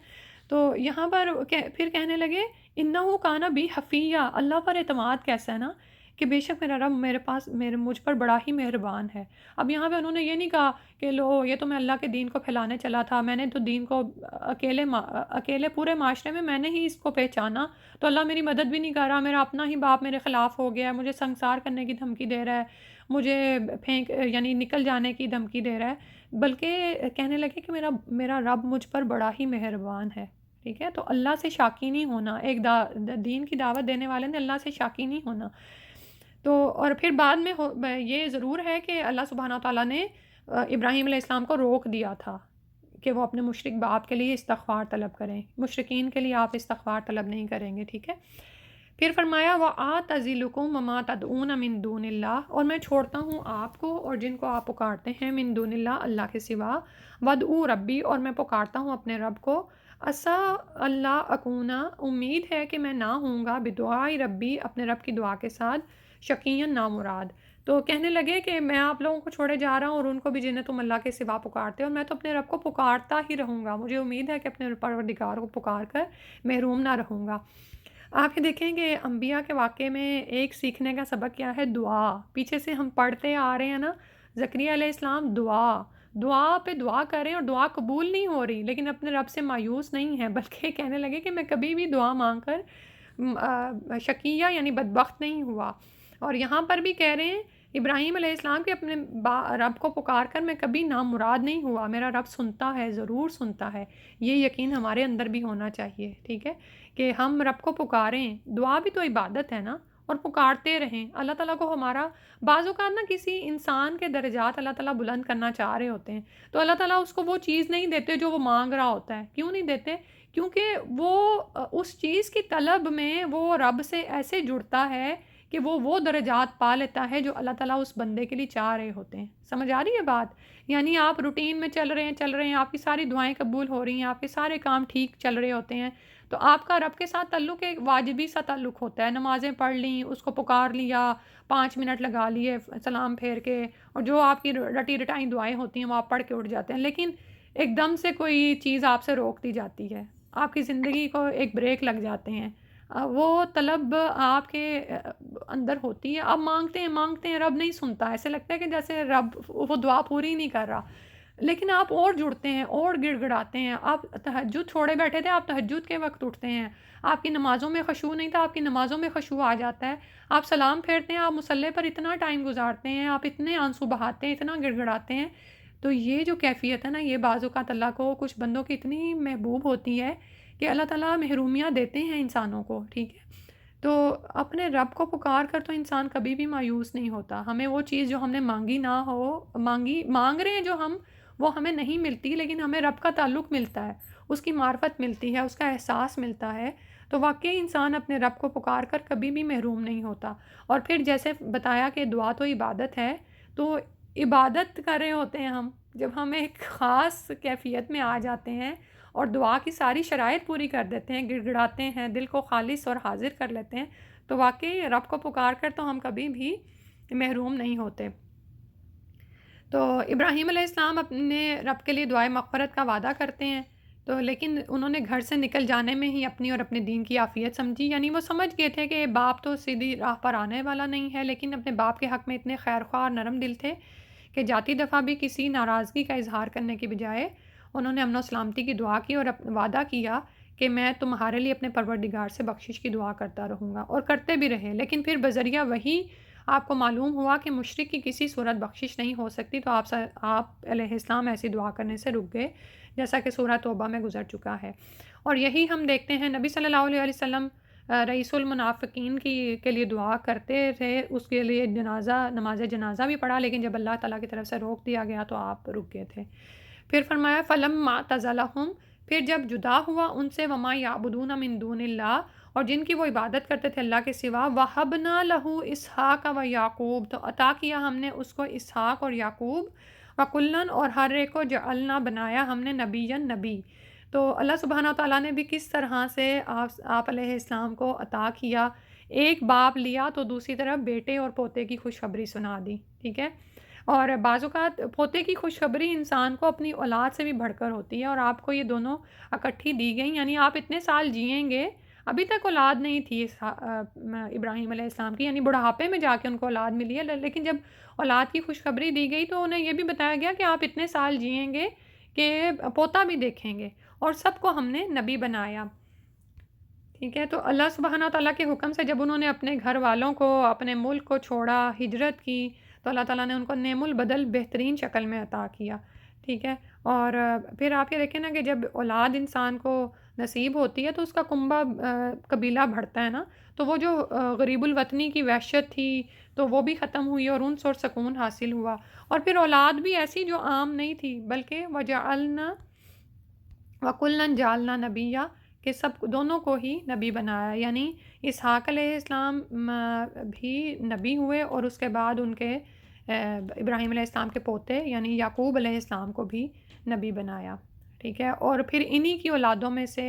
تو یہاں پر پھر کہنے لگے انہو کان بی حفیہ، اللہ پر اعتماد کیسا ہے نا کہ بے شک میرا رب مجھ پر بڑا ہی مہربان ہے۔ اب یہاں پہ انہوں نے یہ نہیں کہا کہ لو یہ تو میں اللہ کے دین کو پھیلانے چلا تھا، میں نے تو دین کو اکیلے پورے معاشرے میں نے ہی اس کو پہچانا، تو اللہ میری مدد بھی نہیں کر رہا، میرا اپنا ہی باپ میرے خلاف ہو گیا ہے، مجھے سنسار کرنے کی دھمکی دے رہا ہے، مجھے یعنی نکل جانے کی دھمکی دے رہا ہے، بلکہ کہنے لگے کہ میرا رب مجھ پر بڑا ہی مہربان ہے، ٹھیک ہے۔ تو اللہ سے شاکی نہیں ہونا، ایک دین کی دعوت دینے والے نے اللہ سے شاکی نہیں ہونا۔ تو اور پھر بعد میں یہ ضرور ہے کہ اللہ سبحانہ تعالیٰ نے ابراہیم علیہ السلام کو روک دیا تھا کہ وہ اپنے مشرک باپ کے لیے استغفار طلب کریں، مشرکین کے لیے آپ استغفار طلب نہیں کریں گے، ٹھیک ہے۔ پھر فرمایا وَآتَزِلُکُم وَمَا تَدْعُونَ مِن دُونِ اللّٰہ، اور میں چھوڑتا ہوں آپ کو اور جن کو آپ پکارتے ہیں من دون اللہ، اللہ کے سوا، وَادْعُوا ربی، اور میں پکارتا ہوں اپنے رب کو، عسیٰ اللہ اکونا، امید ہے کہ میں نہ ہوں گا، بدعائی ربی، اپنے رب کی دعا کے ساتھ، شقیًا نامراد۔ تو کہنے لگے کہ میں آپ لوگوں کو چھوڑے جا رہا ہوں اور ان کو بھی جنہیں تم اللہ کے سوا پکارتے ہو، میں تو اپنے رب کو پکارتا ہی رہوں گا، مجھے امید ہے کہ اپنے پروردگار کو پکار کر محروم نہ رہوں گا۔ آپ یہ دیکھیں کہ انبیاء کے واقعے میں ایک سیکھنے کا سبق کیا ہے؟ دعا۔ پیچھے سے ہم پڑھتے آ رہے ہیں نا، زکریا علیہ السلام دعا پہ دعا کریں اور دعا قبول نہیں ہو رہی، لیکن اپنے رب سے مایوس نہیں ہے، بلکہ کہنے لگے کہ میں کبھی بھی دعا مانگ کر شقیہ یعنی بدبخت نہیں ہوا۔ اور یہاں پر بھی کہہ رہے ہیں ابراہیم علیہ السلام کے اپنے رب کو پکار کر میں کبھی نامراد نہیں ہوا، میرا رب سنتا ہے، ضرور سنتا ہے۔ یہ یقین ہمارے اندر بھی ہونا چاہیے، ٹھیک ہے، کہ ہم رب کو پکاریں۔ دعا بھی تو عبادت ہے نا، اور پکارتے رہیں اللہ تعالیٰ کو۔ ہمارا بعض اوقات نا کسی انسان کے درجات اللہ تعالیٰ بلند کرنا چاہ رہے ہوتے ہیں، تو اللہ تعالیٰ اس کو وہ چیز نہیں دیتے جو وہ مانگ رہا ہوتا ہے۔ کیوں نہیں دیتے؟ کیونکہ وہ اس چیز کی طلب میں وہ رب سے ایسے جڑتا ہے کہ وہ درجات پا لیتا ہے جو اللہ تعالیٰ اس بندے کے لیے چاہ رہے ہوتے ہیں۔ سمجھ آ رہی ہے بات؟ یعنی آپ روٹین میں چل رہے ہیں، آپ کی ساری دعائیں قبول ہو رہی ہیں، آپ کے سارے کام ٹھیک چل رہے ہوتے ہیں، تو آپ کا رب کے ساتھ تعلق ایک واجبی سا تعلق ہوتا ہے۔ نمازیں پڑھ لیں، اس کو پکار لیا، 5 منٹ لگا لیے سلام پھیر کے، اور جو آپ کی رٹی رٹائی دعائیں ہوتی ہیں وہ آپ پڑھ کے اٹھ جاتے ہیں۔ لیکن ایک دم سے کوئی چیز آپ سے روک دی جاتی ہے، آپ کی زندگی کو ایک بریک لگ جاتے ہیں، وہ طلب آپ کے اندر ہوتی ہے، آپ مانگتے ہیں، رب نہیں سنتا، ایسے لگتا ہے کہ جیسے رب وہ دعا پوری نہیں کر رہا، لیکن آپ اور جڑتے ہیں اور گڑ گڑاتے ہیں۔ آپ تہجد چھوڑے بیٹھے تھے، آپ تہجد کے وقت اٹھتے ہیں، آپ کی نمازوں میں خشوع نہیں تھا، آپ کی نمازوں میں خشوع آ جاتا ہے، آپ سلام پھیرتے ہیں، آپ مصلی پر اتنا ٹائم گزارتے ہیں، آپ اتنے آنسو بہاتے ہیں، اتنا گڑ گڑاتے ہیں۔ تو یہ جو کیفیت ہے نا، یہ بعض اوقات اللہ کو کچھ بندوں کی اتنی محبوب ہوتی ہے کہ اللہ تعالیٰ محرومیاں دیتے ہیں انسانوں کو، ٹھیک ہے۔ تو اپنے رب کو پکار کر تو انسان کبھی بھی مایوس نہیں ہوتا۔ ہمیں وہ چیز جو ہم نے مانگ رہے ہیں جو ہم، وہ ہمیں نہیں ملتی، لیکن ہمیں رب کا تعلق ملتا ہے، اس کی معرفت ملتی ہے، اس کا احساس ملتا ہے، تو واقعی انسان اپنے رب کو پکار کر کبھی بھی محروم نہیں ہوتا۔ اور پھر جیسے بتایا کہ دعا تو عبادت ہے، تو عبادت کر رہے ہوتے ہیں ہم جب ہم ایک خاص کیفیت میں آ جاتے ہیں اور دعا کی ساری شرائط پوری کر دیتے ہیں، گڑ گڑاتے ہیں، دل کو خالص اور حاضر کر لیتے ہیں، تو واقعی رب کو پکار کر تو ہم کبھی بھی محروم نہیں ہوتے۔ تو ابراہیم علیہ السلام اپنے رب کے لیے دعائے مغفرت کا وعدہ کرتے ہیں، تو لیکن انہوں نے گھر سے نکل جانے میں ہی اپنی اور اپنے دین کی عافیت سمجھی، یعنی وہ سمجھ گئے تھے کہ باپ تو سیدھی راہ پر آنے والا نہیں ہے، لیکن اپنے باپ کے حق میں اتنے خیر خواہ اور نرم دل تھے کہ جاتی دفعہ بھی کسی ناراضگی کا اظہار کرنے کی بجائے انہوں نے امن و سلامتی کی دعا کی اور وعدہ کیا کہ میں تمہارے لیے اپنے پروردگار سے بخشش کی دعا کرتا رہوں گا، اور کرتے بھی رہے۔ لیکن پھر بذریعہ وہی آپ کو معلوم ہوا کہ مشرک کی کسی صورت بخشش نہیں ہو سکتی، تو آپ علیہ السلام ایسی دعا کرنے سے رک گئے، جیسا کہ سورہ توبہ میں گزر چکا ہے۔ اور یہی ہم دیکھتے ہیں نبی صلی اللہ علیہ وسلم رئیس المنافقین کے لیے دعا کرتے رہے، اس کے لیے نماز جنازہ بھی پڑھا، لیکن جب اللہ تعالیٰ کی طرف سے روک دیا گیا تو آپ رک گئے تھے۔ پھر فرمایا فَلَمَّا اعْتَزَلَهُمْ، پھر جب جدا ہوا ان سے، وَمَا يَعْبُدُونَ مِن دُونِ اللّٰہ، اور جن کی وہ عبادت کرتے تھے اللہ کے سوا، وَهَبْنَا لَهُ إِسْحَاقَ وَيَعْقُوبَ، تو عطا کیا ہم نے اس کو اسحاق اور یعقوب، وَكُلًّا، اور ہر ایک کو جعلنا بنایا ہم نے نبیًا نبی۔ تو اللہ سبحانہ تعالیٰ نے بھی کس طرح سے آپ علیہ السلام کو عطا کیا، ایک باپ لیا تو دوسری طرف بیٹے اور پوتے کی خوشخبری سنا دی، ٹھیک ہے۔ اور بعض اوقات پوتے کی خوشخبری انسان کو اپنی اولاد سے بھی بڑھ کر ہوتی ہے، اور آپ کو یہ دونوں اکٹھی دی گئیں، یعنی آپ اتنے سال جئیں گے، ابھی تک اولاد نہیں تھی ابراہیم علیہ السلام کی، یعنی بڑھاپے میں جا کے ان کو اولاد ملی ہے، لیکن جب اولاد کی خوشخبری دی گئی تو انہیں یہ بھی بتایا گیا کہ آپ اتنے سال جئیں گے کہ پوتا بھی دیکھیں گے، اور سب کو ہم نے نبی بنایا، ٹھیک ہے۔ تو اللہ سبحانہ تعالیٰ کے حکم سے جب انہوں نے اپنے گھر والوں کو، اپنے ملک کو چھوڑا، ہجرت کی، تو اللہ تعالیٰ نے ان کو نعم البدل بہترین شکل میں عطا کیا، ٹھیک ہے۔ اور پھر آپ یہ دیکھیں نا کہ جب اولاد انسان کو نصیب ہوتی ہے تو اس کا کنبہ قبیلہ بڑھتا ہے نا، تو وہ جو غریب الوطنی کی وحشت تھی تو وہ بھی ختم ہوئی اور انس اور سکون حاصل ہوا، اور پھر اولاد بھی ایسی جو عام نہیں تھی، بلکہ وَجَعَلْنَا وَكُلًّا جَعَلْنَا نَبِيًّا، کہ کہ سب دونوں کو ہی نبی بنایا، یعنی اسحاق علیہ السلام بھی نبی ہوئے، اور اس کے بعد ان کے ابراہیم علیہ السلام کے پوتے یعنی یعقوب علیہ السلام کو بھی نبی بنایا، ٹھیک ہے۔ اور پھر انہی کی اولادوں میں سے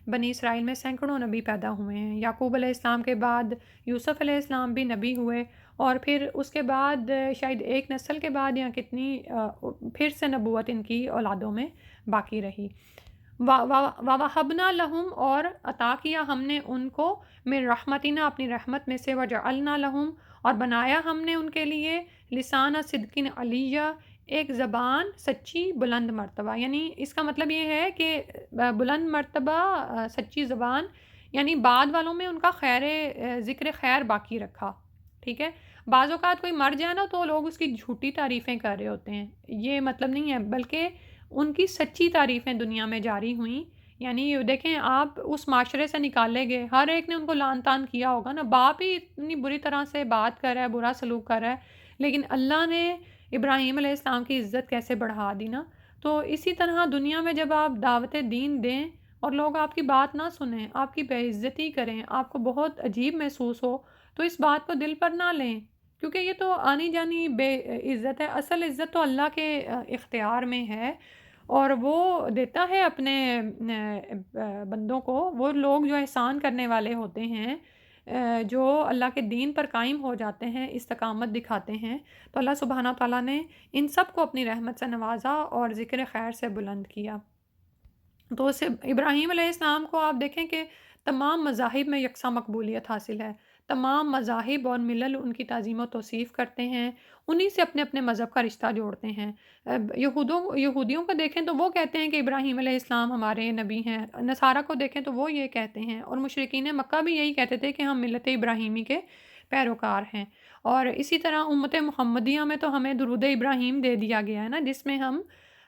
بنی اسرائیل میں سینکڑوں نبی پیدا ہوئے ہیں۔ یعقوب علیہ السلام کے بعد یوسف علیہ السلام بھی نبی ہوئے، اور پھر اس کے بعد شاید ایک نسل کے بعد یا کتنی پھر سے نبوت ان کی اولادوں میں باقی رہی۔ وَوَهَبْنَا لَهُمْ، اور عطا کیا ہم نے ان کو من رحمتنا اپنی رحمت میں سے، وَجَعَلْنَا لَهُمْ، اور بنایا ہم نے ان کے لیے لسان صدق علیہ ایک زبان سچی بلند مرتبہ، یعنی اس کا مطلب یہ ہے کہ بلند مرتبہ سچی زبان، یعنی بعد والوں میں ان کا ذکر خیر باقی رکھا، ٹھیک ہے۔ بعض اوقات کوئی مر جائے نا تو لوگ اس کی جھوٹی تعریفیں کر رہے ہوتے ہیں، یہ مطلب نہیں ہے، بلکہ ان کی سچی تعریفیں دنیا میں جاری ہوئیں۔ یعنی دیکھیں آپ اس معاشرے سے نکالے گئے، ہر ایک نے ان کو لعن طعن کیا ہوگا نا، باپ ہی اتنی بری طرح سے بات کر رہا ہے، برا سلوک کر رہا ہے، لیکن اللہ نے ابراہیم علیہ السلام کی عزت کیسے بڑھا دی نا۔ تو اسی طرح دنیا میں جب آپ دعوت دین دیں اور لوگ آپ کی بات نہ سنیں، آپ کی بے عزتی کریں، آپ کو بہت عجیب محسوس ہو، تو اس بات کو دل پر نہ لیں، کیونکہ یہ تو آنی جانی بے عزت ہے۔ اصل عزت تو اللہ کے اختیار میں ہے، اور وہ دیتا ہے اپنے بندوں کو۔ وہ لوگ جو احسان کرنے والے ہوتے ہیں، جو اللہ کے دین پر قائم ہو جاتے ہیں، استقامت دکھاتے ہیں، تو اللہ سبحانہ تعالیٰ نے ان سب کو اپنی رحمت سے نوازا اور ذکر خیر سے بلند کیا۔ تو اسے ابراہیم علیہ السلام کو آپ دیکھیں کہ تمام مذاہب میں یکساں مقبولیت حاصل ہے، تمام مذاہب اور ملل ان کی تعظیم و توصیف کرتے ہیں، انہی سے اپنے اپنے مذہب کا رشتہ جوڑتے ہیں۔ یہودیوں کو دیکھیں تو وہ کہتے ہیں کہ ابراہیم علیہ السلام ہمارے نبی ہیں، نصارہ کو دیکھیں تو وہ یہ کہتے ہیں، اور مشرکین مکہ بھی یہی کہتے تھے کہ ہم ملت ابراہیمی کے پیروکار ہیں۔ اور اسی طرح امت محمدیہ میں تو ہمیں درود ابراہیم دے دیا گیا ہے نا، جس میں ہم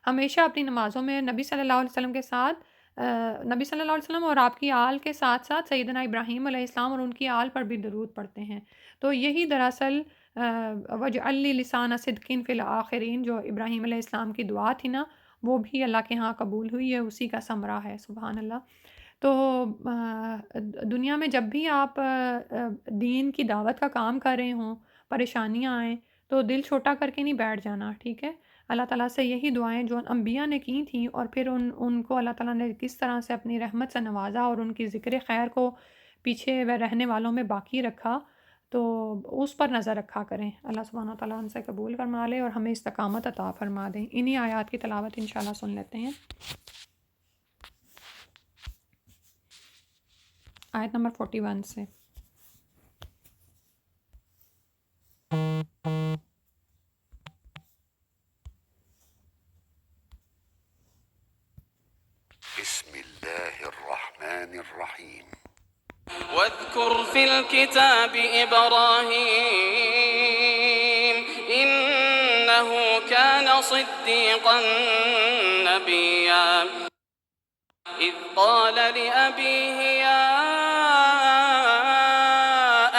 ہمیشہ اپنی نمازوں میں نبی صلی اللہ علیہ وسلم کے ساتھ نبی صلی اللہ علیہ وسلم اور آپ کی آل کے ساتھ ساتھ سیدنا ابراہیم علیہ السلام اور ان کی آل پر بھی درود پڑھتے ہیں۔ تو یہی دراصل وَاجْعَلْ لِي لِسَانَ صِدْقٍ فِي الْآخِرِينَ جو ابراہیم علیہ السلام کی دعا تھی نا، وہ بھی اللہ کے ہاں قبول ہوئی ہے، اسی کا ثمرہ ہے، سبحان اللہ۔ تو دنیا میں جب بھی آپ دین کی دعوت کا کام کر رہے ہوں، پریشانیاں آئیں، تو دل چھوٹا کر کے نہیں بیٹھ جانا، ٹھیک ہے۔ اللہ تعالیٰ سے یہی دعائیں جو انبیاء نے کی تھیں، اور پھر ان کو اللہ تعالیٰ نے کس طرح سے اپنی رحمت سے نوازا اور ان کی ذکر خیر کو پیچھے رہنے والوں میں باقی رکھا، تو اس پر نظر رکھا کریں۔ اللہ سبحانہ تعالیٰ ہم سے قبول فرما لے اور ہمیں استقامت عطا فرما دیں۔ انہی آیات کی تلاوت انشاءاللہ سن لیتے ہیں۔ آیت نمبر 41 سے۔ بسم الله الرحمن الرحيم واذكر في الكتاب إبراهيم إنه كان صديقا نبيا إذ قال لأبيه يا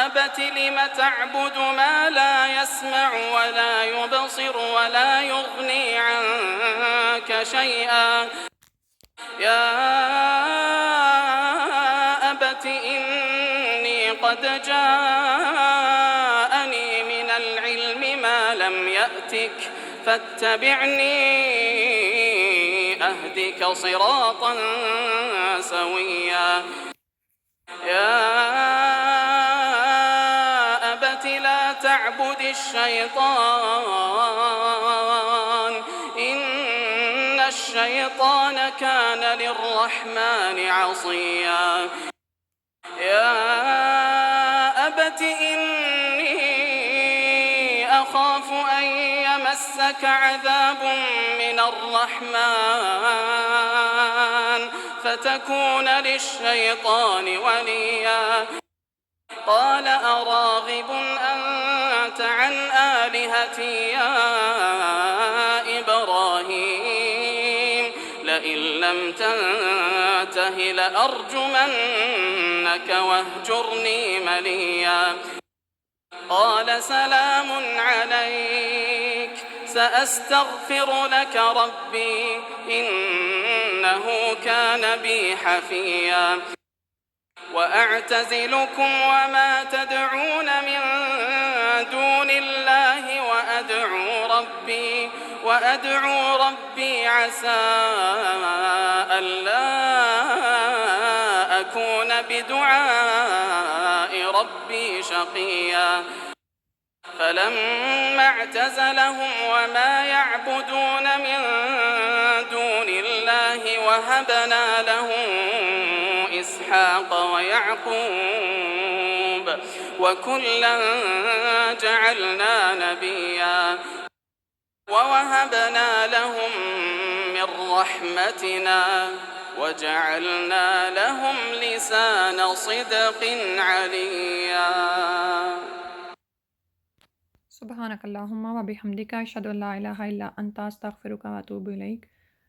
أبت لم تعبد ما لا يسمع ولا يبصر ولا يغني عنك شيئا يا أبت إني قد جاءني من العلم ما لم يأتك فاتبعني أهدك صراطا سويا يا أبت لا تعبد الشيطان إن الشيطان كان للرحمن عصيا يا أبت إني أخاف أن يمسك عذاب من الرحمن فتكون للشيطان وليا قال أراغب أنت عن آلهتي يا إبراهيم لئن لم تنته لأرجمنك واهجرني مليا قال سلام عليك سأستغفر لك ربي إنه كان بي حفيا وأعتزلكم وما تدعون من دون الله وأدعو ربي عسى ألا أكون بدعاء ربي شقيا فلما اعتزلهم وما يعبدون من دون الله وهبنا له إسحاق ويعقوب وكلا جعلنا نبيا ووهبنا لهم من رحمتنا وجعلنا لهم لسان صدق عليا سبحانک اللہم و بحمدک اشہد ان لا الہ الا انت استغفرک و اتوب الیک